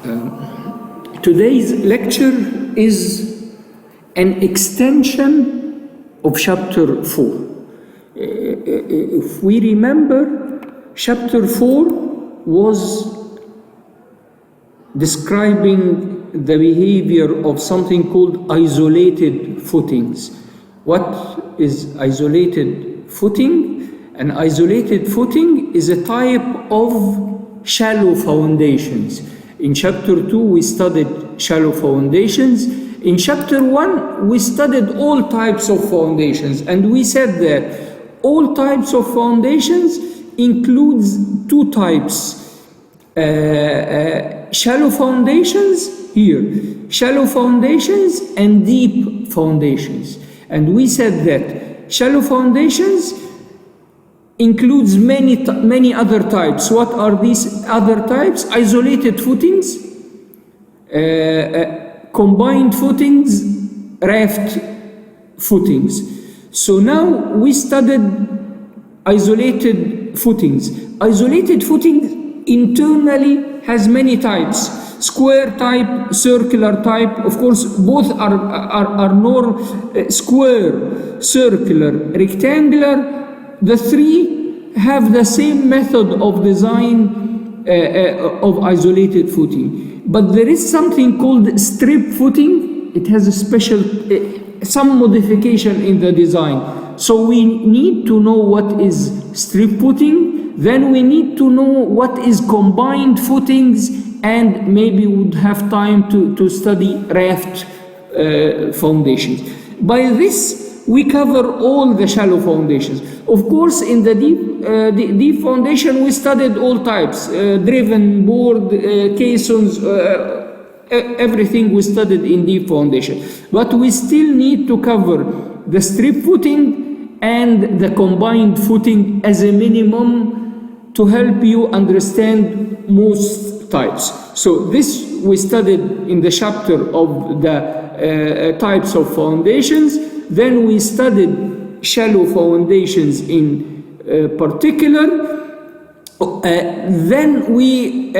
Today's lecture is an extension of chapter 4. If we remember, chapter 4 was describing the behavior of something called isolated footings. What is isolated footing? An isolated footing is a type of shallow foundations. In chapter 2 we studied shallow foundations. In chapter 1 we studied all types of foundations, and we said that all types of foundations includes two types. Shallow foundations here, shallow foundations and deep foundations. And we said that shallow foundations includes many other types. What are these other types? Isolated footings, combined footings, raft footings. So now we studied isolated footings. Isolated footings internally has many types. Square type, circular type. Of course, both are normal. Square, circular, rectangular. The three have the same method of design of isolated footing. But there is something called strip footing. It has a special, some modification in the design. So we need to know what is strip footing. Then we need to know what is combined footings, and maybe we would have time to study raft foundations. By this, we cover all the shallow foundations. Of course, in the deep foundation, we studied all types, driven, board, caissons, everything we studied in deep foundation. But we still need to cover the strip footing and the combined footing as a minimum to help you understand most types. So this we studied in the chapter of the types of foundations. Then we studied shallow foundations in particular. Then we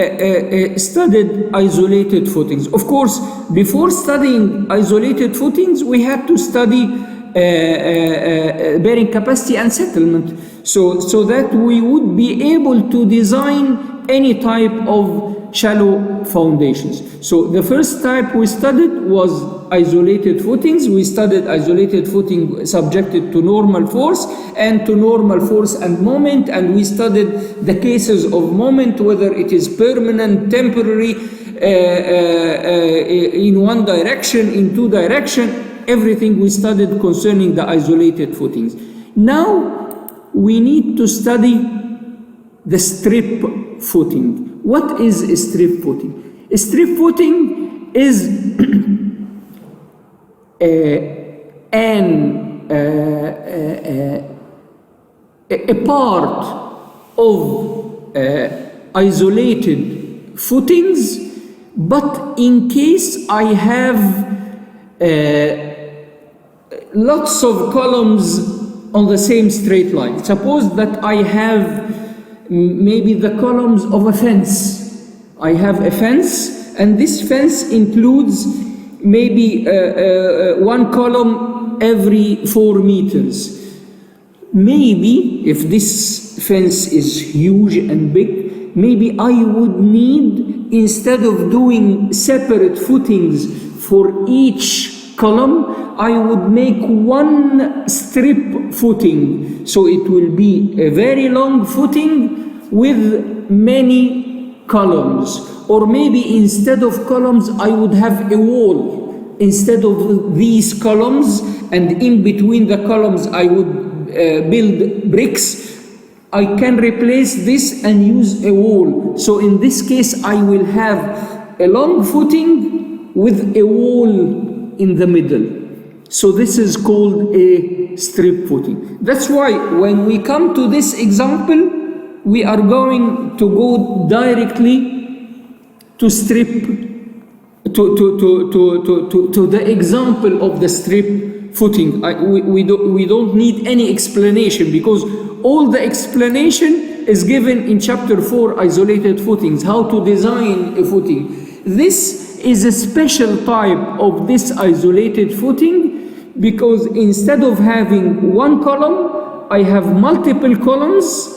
studied isolated footings. Of course, before studying isolated footings, we had to study bearing capacity and settlement, so that we would be able to design any type of shallow foundations. So the first type we studied was isolated footings. We studied isolated footing subjected to normal force and to normal force and moment, and we studied the cases of moment, whether it is permanent, temporary, in one direction, in two direction, everything we studied concerning the isolated footings. Now we need to study the strip footing. What is a strip footing? A strip footing is a part of isolated footings, but in case I have lots of columns on the same straight line. Suppose that I have maybe the columns of a fence. I have a fence, and this fence includes maybe one column every 4 meters. Maybe if this fence is huge and big, maybe I would need, instead of doing separate footings for each column, I would make one strip footing. So it will be a very long footing with many columns. Or maybe instead of columns, I would have a wall. Instead of these columns, and in between the columns I would build bricks, I can replace this and use a wall. So in this case, I will have a long footing with a wall in the middle. So this is called a strip footing. That's why when we come to this example, we are going to go directly to strip, to the example of the strip footing. We don't need any explanation, because all the explanation is given in chapter 4, isolated footings, how to design a footing. This is a special type of this isolated footing because instead of having one column, I have multiple columns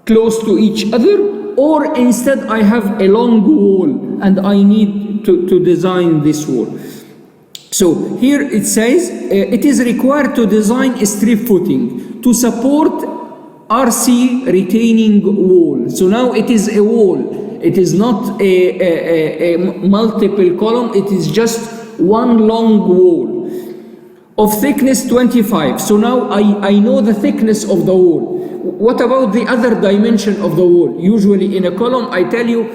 close to each other, or instead I have a long wall and I need to design this wall. So here it says it is required to design a strip footing to support RC retaining wall. So now it is a wall. It is not a multiple column. It is just one long wall of thickness 25. So now I know the thickness of the wall. What about the other dimension of the wall? Usually in a column I tell you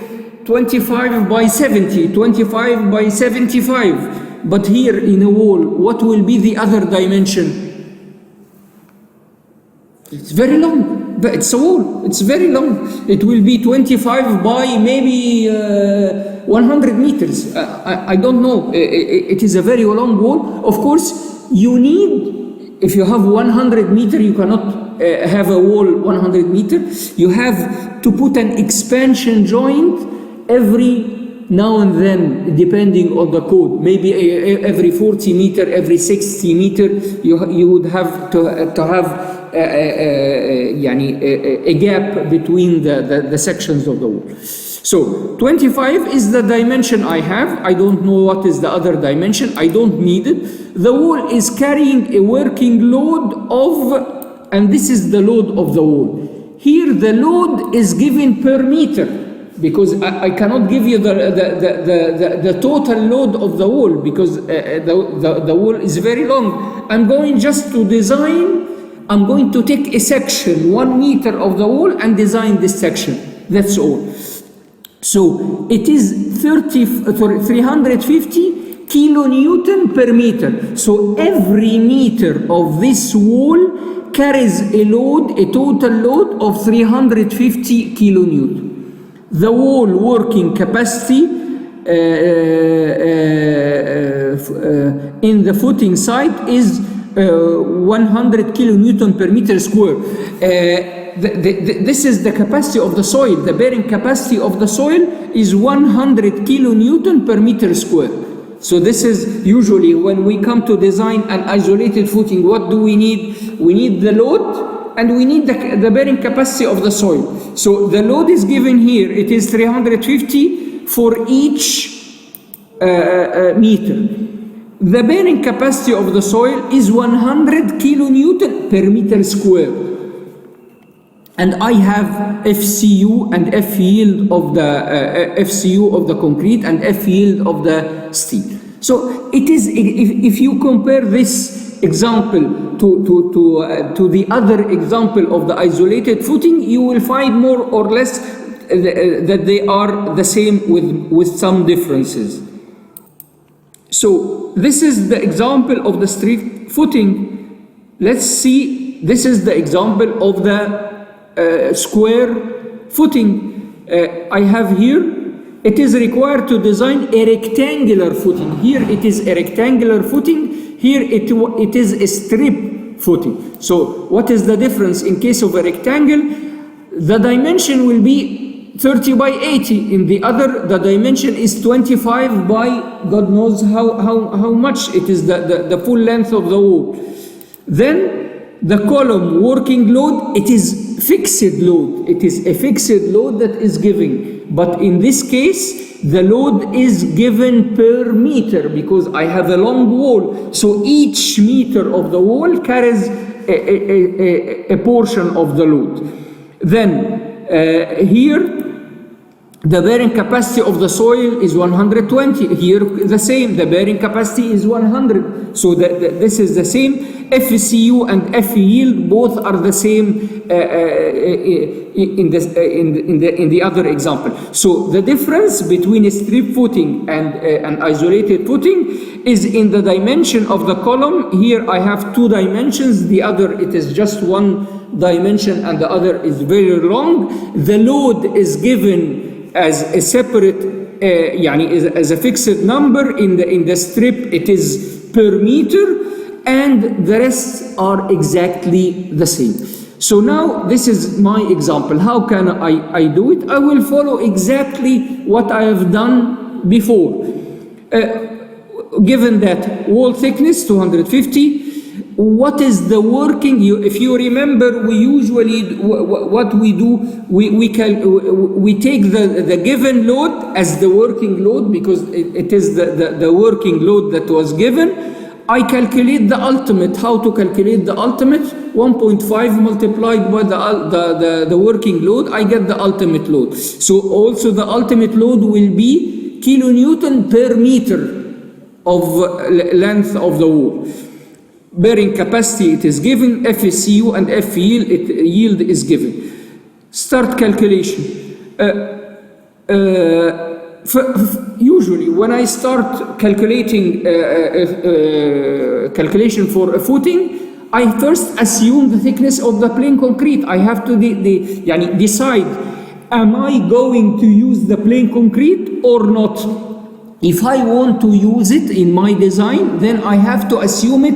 25 by 70, 25 by 75. But here in a wall, what will be the other dimension? It's very long, but it's a wall. It's very long. It will be 25 by maybe 100 meters. I don't know. It is a very long wall. Of course, you need, if you have 100 meter, you cannot have a wall 100 meter. You have to put an expansion joint every now and then, depending on the code. Maybe every 40 meter, every 60 meter, you would have to have a gap between the sections of the wall. So 25 is the dimension I have. I don't know what is the other dimension. I don't need it. The wall is carrying a working load of, and this is the load of the wall. Here the load is given per meter, because I cannot give you the total load of the wall, because the wall is very long. I'm going just to design, I'm going to take a section, 1 meter of the wall, and design this section. That's all. So it is 350 kilonewton per meter. So every meter of this wall carries a load, a total load of 350 kilonewton. The wall working capacity in the footing site is 100 kilonewton per meter square. This is the capacity of the soil. The bearing capacity of the soil is 100 kilonewton per meter square. So this is usually when we come to design an isolated footing, what do we need? We need the load and we need the bearing capacity of the soil. So the load is given here. It is 350 for each meter. The bearing capacity of the soil is 100 kilonewton per meter square. And I have FCU and F yield of the FCU of the concrete and F yield of the steel. So it is, if you compare this example to the other example of the isolated footing, you will find more or less that they are the same with some differences. So this is the example of the strip footing. Let's see, this is the example of the square footing. I have here, it is required to design a rectangular footing. Here it is a rectangular footing. Here it is a strip footing. So what is the difference? In case of a rectangle, the dimension will be 30 by 80. In the other, the dimension is 25 by God knows how much. It is the full length of the wall. Then the column working load, it is fixed load. It is a fixed load that is given. But in this case, the load is given per meter because I have a long wall. So each meter of the wall carries a portion of the load. Then here, the bearing capacity of the soil is 120. Here the same, the bearing capacity is 100. So this is the same. FCU and F yield both are the same in the other example. So the difference between a strip footing and an isolated footing is in the dimension of the column. Here I have 2 dimensions. The other, it is just 1 dimension, and the other is very long. The load is given as a separate, as a fixed number. In the strip, it is per meter, and the rest are exactly the same. So now this is my example. How can I do it? I will follow exactly what I have done before. Given that wall thickness 250, what is the working? If you remember, we usually what we do, we take the given load as the working load because it is the working load that was given. I calculate the ultimate. How to calculate the ultimate? 1.5 multiplied by the working load, I get the ultimate load. So also the ultimate load will be kilonewton per meter of length of the wall. Bearing capacity, it is given. FSCU and F yield is given. Start calculation. Usually when I start calculating calculation for a footing, I first assume the thickness of the plain concrete. I have to decide, am I going to use the plain concrete or not? If I want to use it in my design, then I have to assume it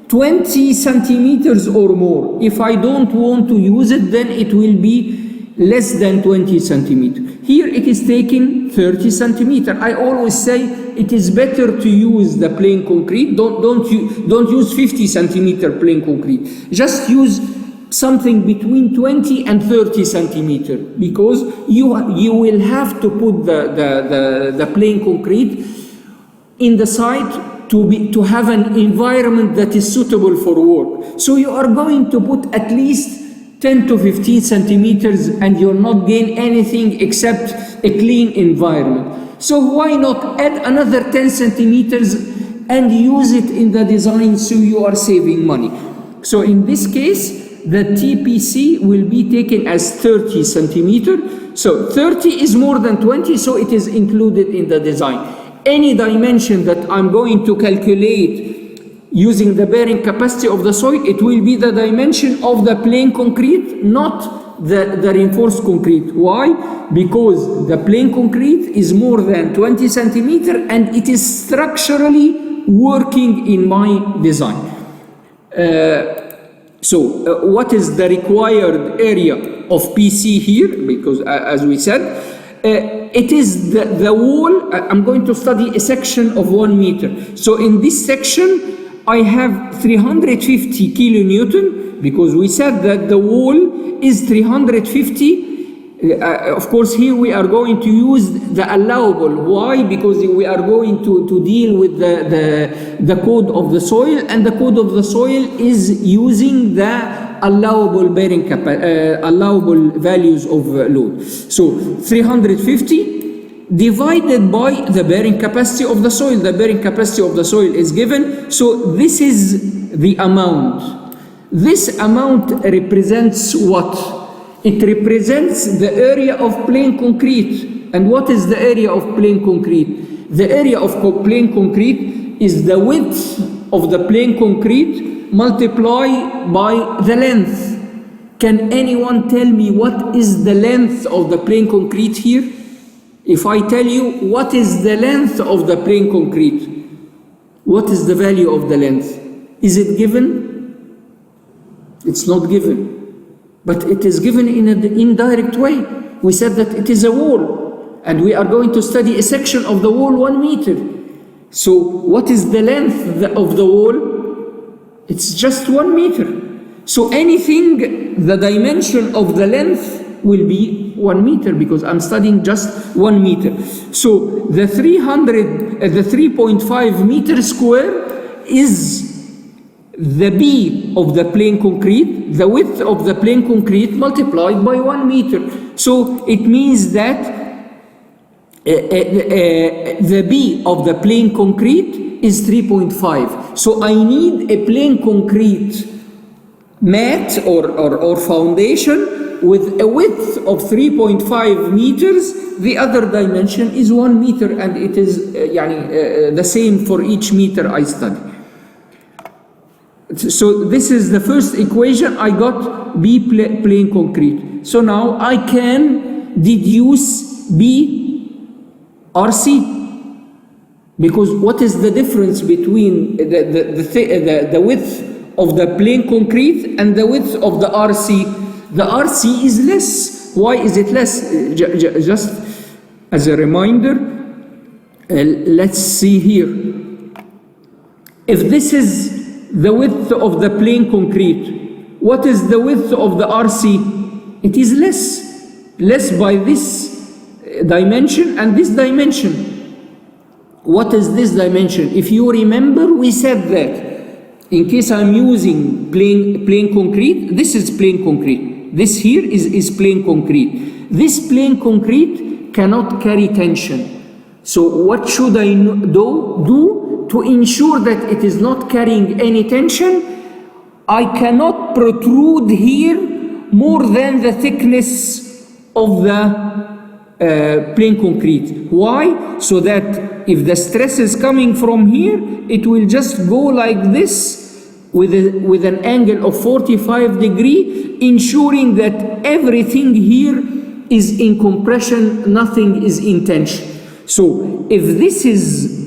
20 centimeters or more. If I don't want to use it, then it will be less than 20 centimeters. Here it is taking 30 centimeters. I always say it is better to use the plain concrete. Don't use 50 centimeter plain concrete. Just use something between 20 and 30 centimeters because you will have to put the plain concrete in the site to have an environment that is suitable for work. So you are going to put at least 10 to 15 centimeters and you'll not gain anything except a clean environment. So why not add another 10 centimeters and use it in the design so you are saving money? So in this case, the TPC will be taken as 30 centimeters. So 30 is more than 20, so it is included in the design. Any dimension that I'm going to calculate using the bearing capacity of the soil, it will be the dimension of the plain concrete, not the reinforced concrete. Why? Because the plain concrete is more than 20 centimeters and it is structurally working in my design. So what is the required area of PC here? Because as we said, it is the wall. I'm going to study a section of 1 meter. So in this section, I have 350 kilonewton because we said that the wall is 350. Of course, here we are going to use the allowable. Why? Because we are going to deal with the code of the soil, and the code of the soil is using the allowable bearing allowable values of load. So 350 divided by the bearing capacity of the soil. The bearing capacity of the soil is given. So this is the amount. This amount represents what? It represents the area of plain concrete. And what is the area of plain concrete? The area of plain concrete is the width of the plain concrete multiplied by the length. Can anyone tell me what is the length of the plain concrete here? If I tell you what is the length of the plain concrete, what is the value of the length? Is it given? It's not given. But it is given in an indirect way. We said that it is a wall, and we are going to study a section of the wall 1 meter. So what is the length of the wall? It's just 1 meter. So anything, the dimension of the length will be 1 meter because I'm studying just 1 meter. So the 3.5 meter square is the B of the plain concrete, the width of the plain concrete multiplied by 1 meter. So it means that the B of the plain concrete is 3.5. So I need a plain concrete mat or foundation with a width of 3.5 meters. The other dimension is 1 meter, and it is the same for each meter I study. So this is the first equation. I got B plain concrete. So now I can deduce B RC, because what is the difference between the width of the plain concrete and the width of the RC? The RC is less. Why is it less? Just as a reminder, let's see here. If this is the width of the plain concrete, what is the width of the RC? It is less by this dimension and this dimension. What is this dimension? If you remember, we said that in case I'm using plain concrete, this is plain concrete. This here is plain concrete. This plain concrete cannot carry tension. So what should I do to ensure that it is not carrying any tension? I cannot protrude here more than the thickness of the plain concrete. Why? So that if the stress is coming from here, it will just go like this with an angle of 45 degrees, ensuring that everything here is in compression, nothing is in tension. So if this is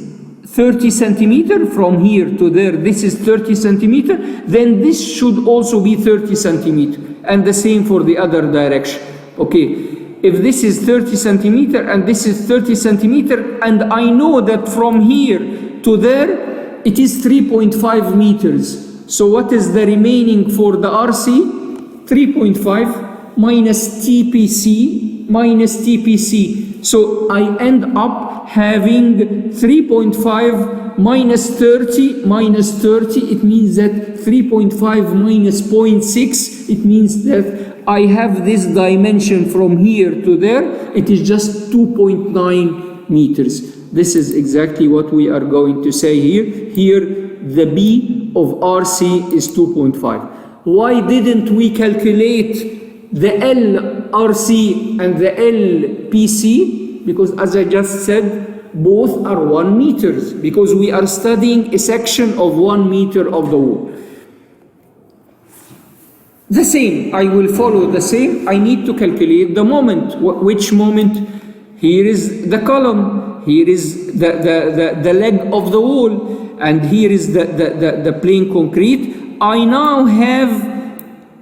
30 centimeter from here to there, this is 30 centimeter, then this should also be 30 centimeter, and the same for the other direction. Okay, if this is 30 centimeter and this is 30 centimeter, and I know that from here to there it is 3.5 meters. So what is the remaining for the RC? 3.5 minus TPC minus TPC. So I end up having 3.5 minus 30 minus 30. It means that 3.5 minus 0.6. It means that I have this dimension from here to there. It is just 2.9 meters. This is exactly what we are going to say here. Here the B of RC is 2.5. Why didn't we calculate the LRC and the LPC? Because as I just said, both are 1 meters, because we are studying a section of 1 meter of the wall. The same, I will follow the same. I need to calculate the moment. Which moment? Here is the column, here is the leg of the wall, and here is the plain concrete. I now have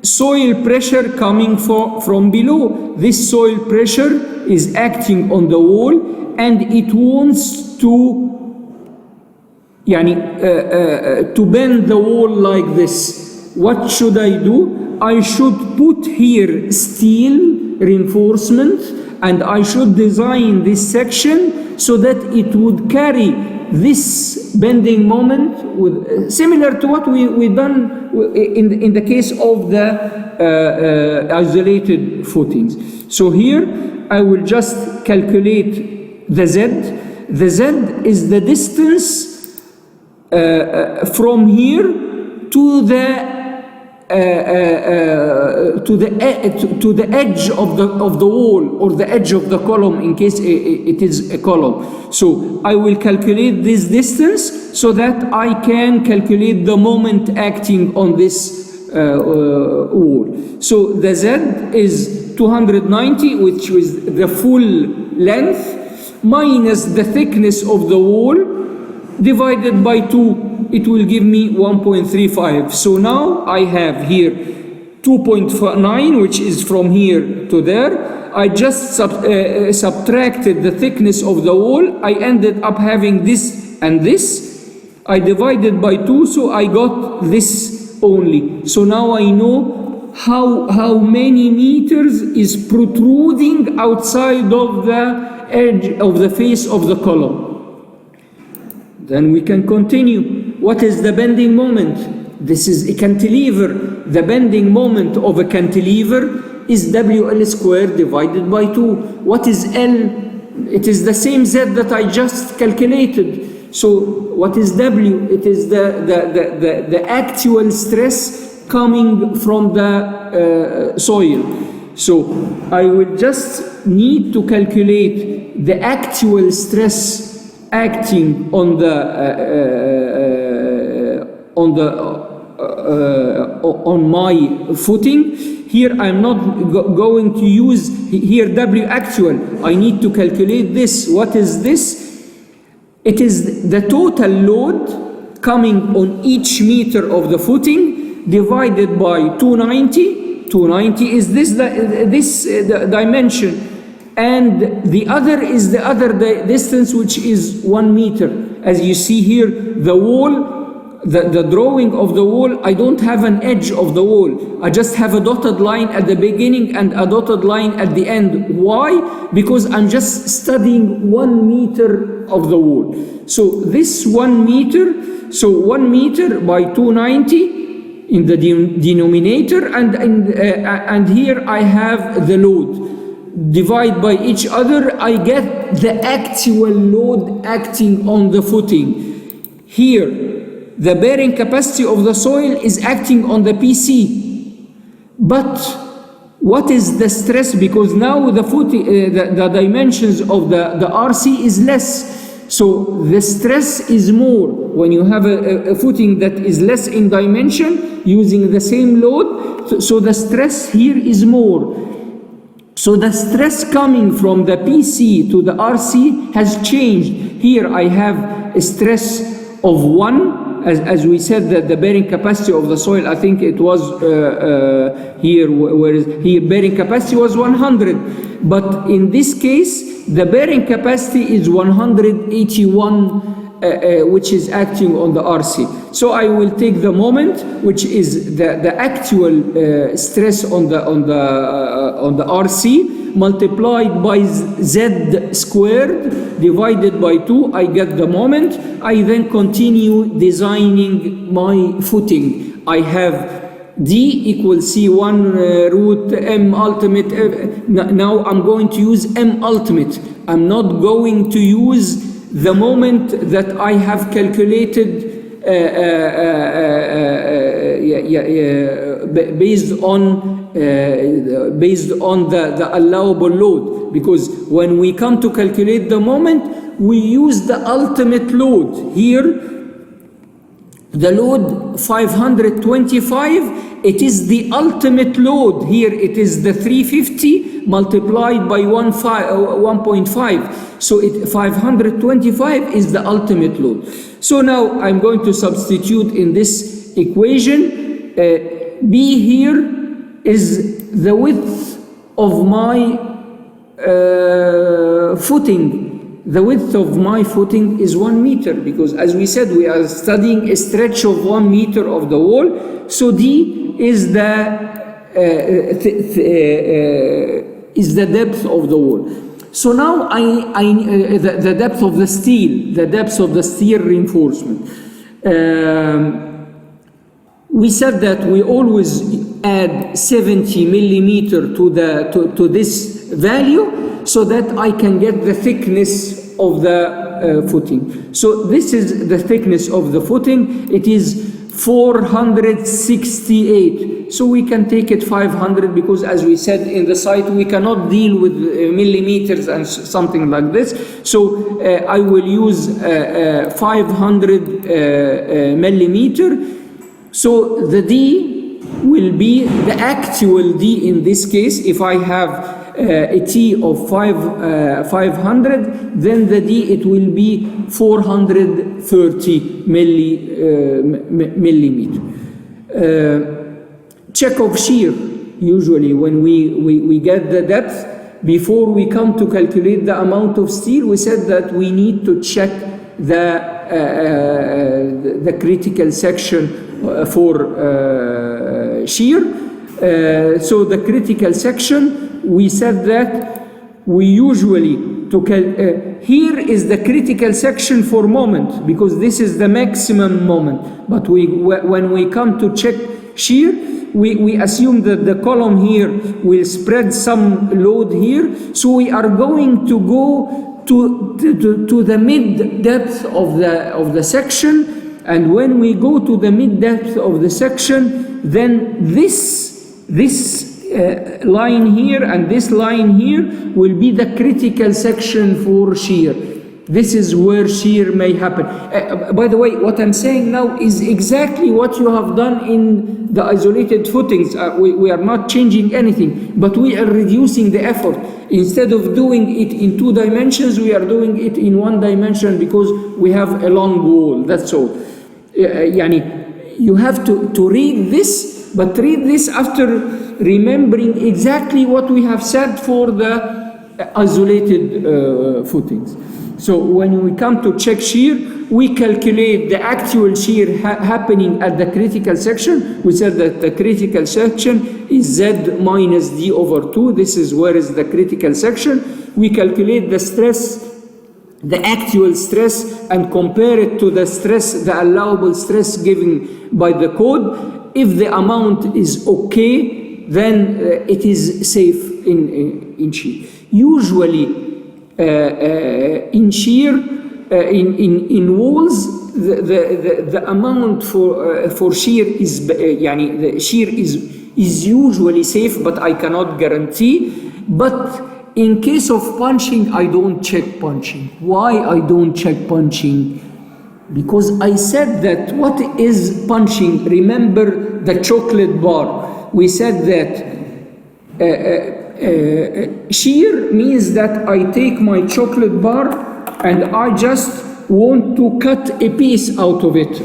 soil pressure coming from below. This soil pressure is acting on the wall, and it wants to bend the wall like this. What should I do? I should put here steel reinforcement, and I should design this section so that it would carry this bending moment with, similar to what we done in the case of the isolated footings. So here I will just calculate the Z. The Z is the distance from here to the edge of the wall, or the edge of the column in case it is a column. So I will calculate this distance so that I can calculate the moment acting on this wall. So the Z is 290, which is the full length, minus the thickness of the wall, divided by 2. It will give me 1.35. So now I have here 2.9, which is from here to there. I just subtracted the thickness of the wall. I ended up having this and this. I divided by 2, so I got this only. So now I know how many meters is protruding outside of the edge of the face of the column. Then we can continue. What is the bending moment? This is a cantilever. The bending moment of a cantilever is WL squared divided by 2. What is L? It is the same Z that I just calculated. So what is W? It is the actual stress coming from the soil. So I will just need to calculate the actual stress acting on my footing. Here I'm not going to use here W actual. I need to calculate this. What is this? It is the total load coming on each meter of the footing divided by 290. 290 is this dimension. and the other is the other distance, which is 1 meter. As you see here, the wall, the drawing of the wall, I don't have an edge of the wall. I just have a dotted line at the beginning and a dotted line at the end. Why? Because I'm just studying 1 meter of the wall. So this 1 meter, so 1 meter by 290 in the denominator, and here I have the load. Divide by each other, I get the actual load acting on the footing. Here, the bearing capacity of the soil is acting on the PC. But what is the stress? Because now the footing, the dimensions of the RC is less. So the stress is more. When you have a footing that is less in dimension, using the same load, so the stress here is more. So the stress coming from the PC to the RC has changed. Here I have a stress of 1. As we said, that the bearing capacity of the soil, I think it was here, whereas here bearing capacity was 100. But in this case, the bearing capacity is 181, which is acting on the RC. So I will take the moment, which is the actual stress on the RC, multiplied by Z squared divided by 2, I get the moment. I then continue designing my footing. I have D equals C1 root M ultimate. Now I'm going to use M ultimate. I'm not going to use the moment that I have calculated based on the allowable load, because when we come to calculate the moment, we use the ultimate load. Here the load 525, it is the ultimate load. Here it is the 350 multiplied by 1.5. So 525 is the ultimate load. So now I'm going to substitute in this equation. B here is the width of my footing. The width of my footing is 1 meter, because as we said, we are studying a stretch of 1 meter of the wall. So D is the depth of the wall. So now the depth of the steel, reinforcement. We said that we always add 70 millimeter to this value, so that I can get the thickness of the footing. So this is the thickness of the footing. It is 468. So we can take it 500, because as we said in the site, we cannot deal with millimeters and something like this. So I will use 500 millimeter. So the D will be the actual D in this case. If I have a T of 500, then the D, it will be 430 millimeter. Check of shear. Usually when we get the depth, before we come to calculate the amount of steel, we said that we need to check the critical section for shear. So the critical section, we said that we usually here is the critical section for moment, because this is the maximum moment. But when we come to check shear, we assume that the column here will spread some load here. So we are going to go to the mid depth of the section. And when we go to the mid depth of the section, then this line here and this line here will be the critical section for shear. This is where shear may happen. By the way, what I'm saying now is exactly what you have done in the isolated footings. We are not changing anything, but we are reducing the effort. Instead of doing it in 2 dimensions, we are doing it in 1 dimension, because we have a long wall. That's all. You have to read this, but read this after remembering exactly what we have said for the isolated footings. So when we come to check shear, we calculate the actual shear happening at the critical section. We said that the critical section is Z minus D over 2. This is where is the critical section. We calculate the stress, the actual stress, and compare it to the stress, the allowable stress given by the code. If the amount is okay, then it is safe in shear. Usually, in shear, in walls, the amount for shear is, the shear is usually safe, but I cannot guarantee. But in case of punching, I don't check punching. Why I don't check punching? Because I said that what is punching? Remember the chocolate bar. We said that shear means that I take my chocolate bar and I just want to cut a piece out of it.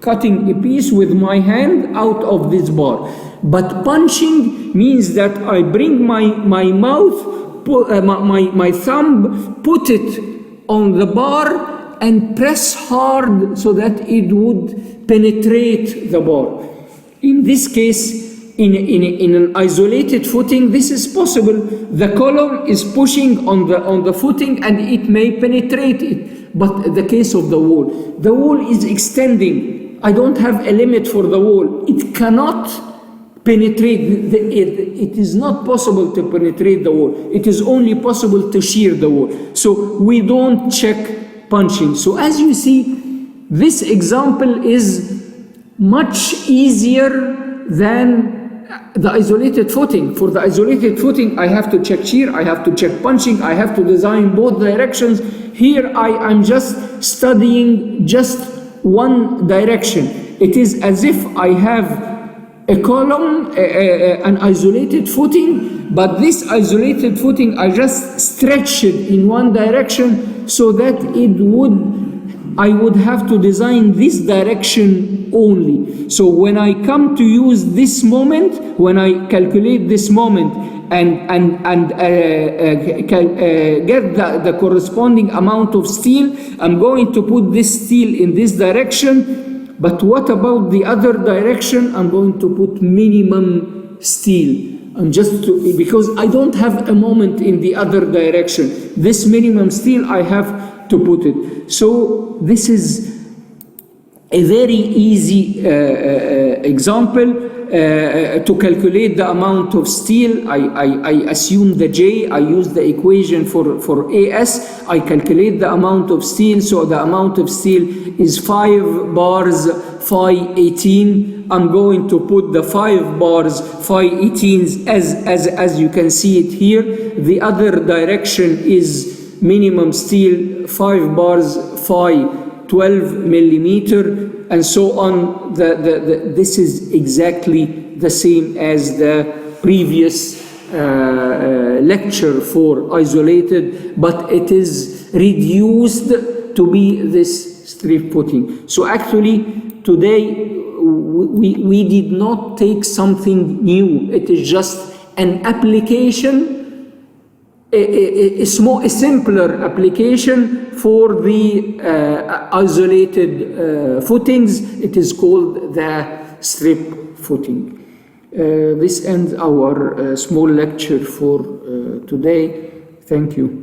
Cutting a piece with my hand out of this bar. But punching means that I bring my mouth, my thumb, put it on the bar and press hard so that it would penetrate the bar. In this case, in an isolated footing, this is possible. The column is pushing on the footing and it may penetrate it. But the case of the wall is extending. I don't have a limit for the wall. It cannot penetrate. It is not possible to penetrate the wall. It is only possible to shear the wall. So we don't check punching. So as you see, this example is much easier than the isolated footing. For the isolated footing, I have to check shear, I have to check punching, I have to design both directions. Here I'm just studying just one direction. It is as if I have a column, an isolated footing, but this isolated footing I just stretch it in one direction so that I would have to design this direction only. So when I come to use this moment, when I calculate this moment and get the corresponding amount of steel, I'm going to put this steel in this direction. But what about the other direction? I'm going to put minimum steel. Because I don't have a moment in the other direction. This minimum steel I have to put it. So this is a very easy example to calculate the amount of steel. I assume the J, I use the equation for AS, I calculate the amount of steel, so the amount of steel is 5 bars phi 18. I'm going to put the 5 bars phi 18s as you can see it here. The other direction is minimum steel 5 bars phi 12 millimeter, and so on. This is exactly the same as the previous lecture for isolated, but it is reduced to be this strip footing. So actually today we did not take something new. It is just an application, a simpler application for the isolated footings. It is called the strip footing. This ends our small lecture for today. Thank you.